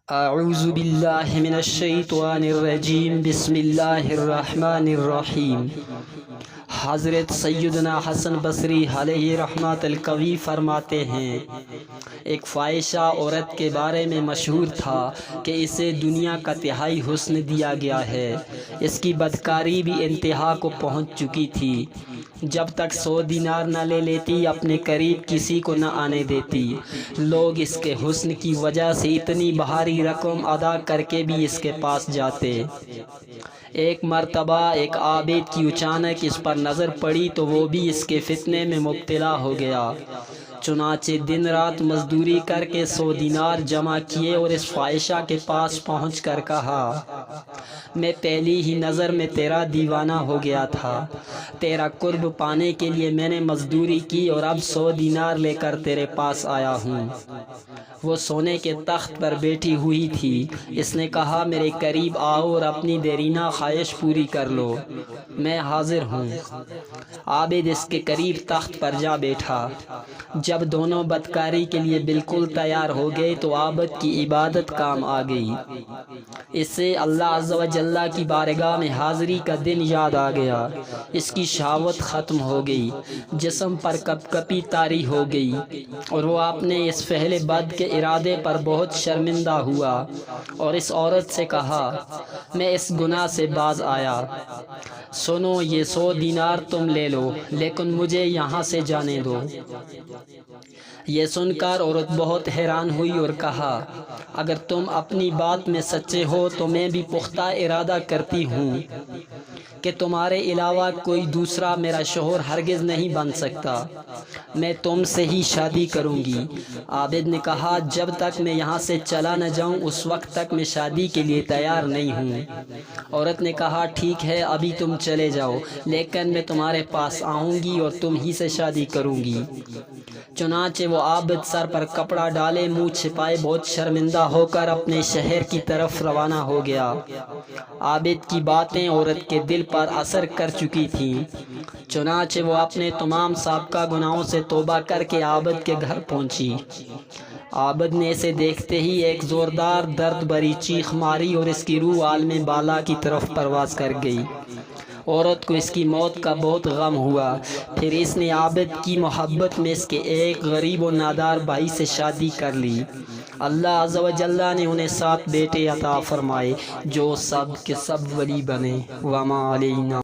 اعوذ باللہ من الشیطان الرجیم بسم اللہ الرحمن الرحیم۔ حضرت سیدنا حسن بصری علیہ رحمت القوی فرماتے ہیں، ایک فاحشہ عورت کے بارے میں مشہور تھا کہ اسے دنیا کا تہائی حسن دیا گیا ہے۔ اس کی بدکاری بھی انتہا کو پہنچ چکی تھی۔ جب تک 100 دینار نہ لے لیتی اپنے قریب کسی کو نہ آنے دیتی۔ لوگ اس کے حسن کی وجہ سے اتنی بھاری رقم ادا کر کے بھی اس کے پاس جاتے۔ ایک مرتبہ ایک عابد کی اچانک اس پر نظر پڑی تو وہ بھی اس کے فتنے میں مبتلا ہو گیا۔ چنانچہ دن رات مزدوری کر کے 100 دینار جمع کیے اور اس فاحشہ کے پاس پہنچ کر کہا، میں پہلی ہی نظر میں تیرا دیوانہ ہو گیا تھا۔ تیرا قرب پانے کے لیے میں نے مزدوری کی اور اب 100 دینار لے کر تیرے پاس آیا ہوں۔ وہ سونے کے تخت پر بیٹھی ہوئی تھی۔ اس نے کہا، میرے قریب آؤ اور اپنی دیرینہ خواہش پوری کر لو، میں حاضر ہوں۔ عابد اس کے قریب تخت پر جا بیٹھا۔ جب دونوں بدکاری کے لیے بالکل تیار ہو گئے تو عابد کی عبادت کام آ گئی۔ اس سے اللہ عز و جل کی بارگاہ میں حاضری کا دن یاد آ گیا۔ اس کی شہوت ختم ہو گئی، جسم پر کپ کپی طاری ہو گئی اور وہ اپنے اس فعل بد کے ارادے پر بہت شرمندہ ہوا اور اس عورت سے کہا، میں اس گناہ سے باز آیا۔ سنو، یہ 100 دینار تم لے لو، لیکن مجھے یہاں سے جانے دو۔ یہ سن کر عورت بہت حیران ہوئی اور کہا، اگر تم اپنی بات میں سچے ہو تو میں بھی پختہ ارادہ کرتی ہوں کہ تمہارے علاوہ کوئی دوسرا میرا شوہر ہرگز نہیں بن سکتا۔ میں تم سے ہی شادی کروں گی۔ عابد نے کہا، جب تک میں یہاں سے چلا نہ جاؤں اس وقت تک میں شادی کے لیے تیار نہیں ہوں۔ عورت نے کہا، ٹھیک ہے، ابھی تم چلے جاؤ، لیکن میں تمہارے پاس آؤں گی اور تم ہی سے شادی کروں گی۔ چنانچہ وہ عابد سر پر کپڑا ڈالے، منہ چھپائے، بہت شرمندہ ہو کر اپنے شہر کی طرف روانہ ہو گیا۔ عابد کی باتیں عورت کے دل پر اثر کر چکی تھیں۔ چنانچہ وہ اپنے تمام سابقہ گناہوں سے توبہ کر کے عابد کے گھر پہنچی۔ عابد نے اسے دیکھتے ہی ایک زوردار درد بھری چیخ ماری اور اس کی روح عالم بالا کی طرف پرواز کر گئی۔ عورت کو اس کی موت کا بہت غم ہوا۔ پھر اس نے عابد کی محبت میں اس کے ایک غریب و نادار بھائی سے شادی کر لی۔ اللہ عز و جل نے انہیں 7 بیٹے عطا فرمائے جو سب کے سب ولی بنے۔ وما علینا۔